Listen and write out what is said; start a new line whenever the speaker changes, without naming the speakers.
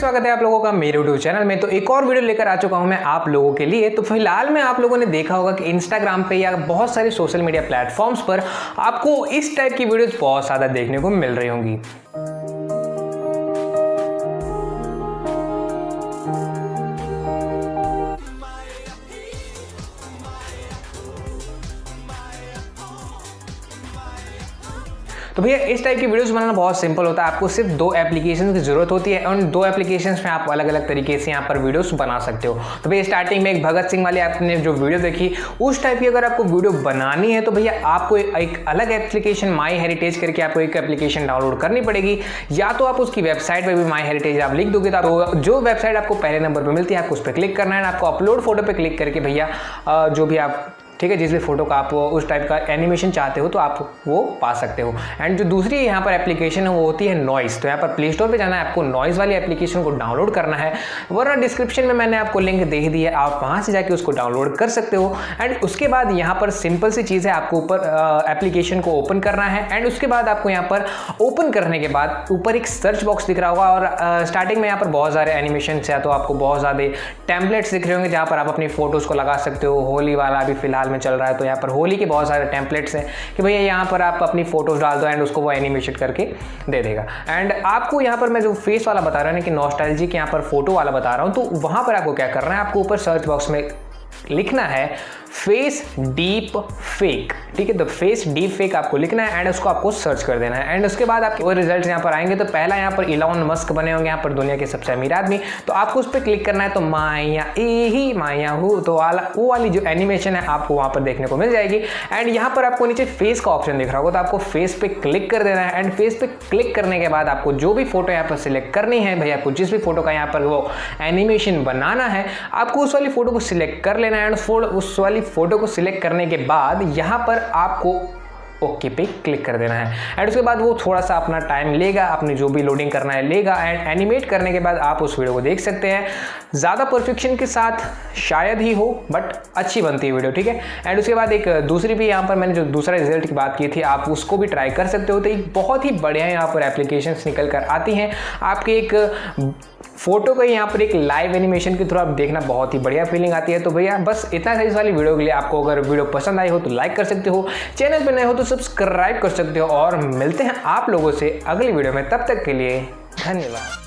स्वागत है आप लोगों का मेरे यूट्यूब चैनल में। तो एक और वीडियो लेकर आ चुका हूं मैं आप लोगों के लिए। तो फिलहाल में आप लोगों ने देखा होगा कि इंस्टाग्राम पे या बहुत सारे सोशल मीडिया प्लेटफॉर्म्स पर आपको इस टाइप की वीडियोस बहुत ज़्यादा देखने को मिल रही होंगी। तो भैया इस टाइप की वीडियोस बनाना बहुत सिंपल होता है। आपको सिर्फ दो एप्लीकेशन की जरूरत होती है और उन दो एप्लीकेशंस में आप अलग अलग तरीके से यहाँ पर वीडियोस बना सकते हो। तो भैया स्टार्टिंग में एक भगत सिंह वाली आपने जो वीडियो देखी उस टाइप की अगर आपको वीडियो बनानी है तो भैया आपको एक अलग एप्लीकेशन माई हेरिटेज करके आपको एक एप्लीकेशन डाउनलोड करनी पड़ेगी, या तो आप उसकी वेबसाइट पर भी माई हेरिटेज आप लिख दोगे तो जो वेबसाइट आपको पहले नंबर पर मिलती है आपको उस पर क्लिक करना है। आपको अपलोड फोटो पर क्लिक करके भैया जो भी आप ठीक है जिस भी फोटो का आप उस टाइप का एनिमेशन चाहते हो तो आप वो पा सकते हो। एंड जो दूसरी यहाँ पर एप्लीकेशन है वो होती है नॉइस। तो यहाँ पर प्ले स्टोर पे जाना है, आपको नॉइस वाली एप्लीकेशन को डाउनलोड करना है, वरना डिस्क्रिप्शन में मैंने आपको लिंक दे दी है, आप वहाँ से जाके उसको डाउनलोड कर सकते हो। एंड उसके बाद यहाँ पर सिंपल सी चीज़ है, आपको ऊपर एप्लीकेशन को ओपन करना है। एंड उसके बाद आपको यहाँ पर ओपन करने के बाद ऊपर एक सर्च बॉक्स दिख रहा होगा और स्टार्टिंग में यहाँ पर बहुत सारे एनिमेशन या तो आपको बहुत ज़्यादा टेम्पलेट्स दिख रहे होंगे जहाँ पर आप अपनी फोटोज़ को लगा सकते हो। होली वाला अभी फिलहाल में चल रहा है तो यहाँ पर होली के बहुत सारे टेम्पलेट्स हैं कि भैया यहाँ पर आप अपनी फोटोज डाल दो एंड उसको वो एनिमेशन करके दे देगा। एंड आपको यहाँ पर मैं जो फेस वाला बता रहा हूँ कि नॉस्टैल्जिक यहाँ पर फोटो वाला बता रहा हूँ, तो वहाँ पर आपको क्या करना है, आपको ऊपर सर्च बॉक्स में लिखना है फेस डीप फेक। ठीक है, तो फेस डीप फेक आपको लिखना है एंड उसको आपको सर्च कर देना है। एंड उसके बाद आपके वो रिजल्ट्स यहाँ पर आएंगे। तो पहला यहाँ पर इलॉन मस्क बने होंगे यहाँ पर दुनिया के सबसे अमीर आदमी, तो आपको उस पर क्लिक करना है। तो माया ही माया हूँ तो वो वाली जो एनिमेशन है आपको वहाँ पर देखने को मिल जाएगी। एंड यहाँ पर आपको नीचे फेस का ऑप्शन दिख रहा होगा तो आपको फेस पे क्लिक कर देना है। एंड फेस पे क्लिक करने के बाद आपको जो भी फोटो यहाँ पर सिलेक्ट करनी है, भैया आपको जिस भी फोटो का यहाँ पर वो एनिमेशन बनाना है आपको उस वाली फोटो को सिलेक्ट कर लेना है। एंड उस वाली फोटो को सिलेक्ट करने के बाद यहाँ पर आपको ओके पे क्लिक कर देना है। एंड उसके बाद वो थोड़ा सा अपना टाइम लेगा, अपने जो भी लोडिंग करना है लेगा। एंड एनिमेट करने के बाद आप उस वीडियो को देख सकते हैं। ज़्यादा परफेक्शन के साथ शायद ही हो बट अच्छी बनती है वीडियो। ठीक है, एंड उसके बाद एक दूसरी भी यहाँ पर मैंने जो दूसरा रिजल्ट की बात की थी आप उसको भी ट्राई कर सकते हो। तो एक बहुत ही बढ़िया यहाँ पर एप्लीकेशंस निकल कर आती हैं। आपके एक फोटो को यहाँ पर एक लाइव एनिमेशन के थ्रू आप देखना बहुत ही बढ़िया फीलिंग आती है। तो भैया बस इतना है इस वाली वीडियो के लिए। आपको अगर वीडियो पसंद आई हो तो लाइक कर सकते हो, चैनल पे नए हो तो सब्सक्राइब कर सकते हो। और मिलते हैं आप लोगों से अगली वीडियो में, तब तक के लिए धन्यवाद।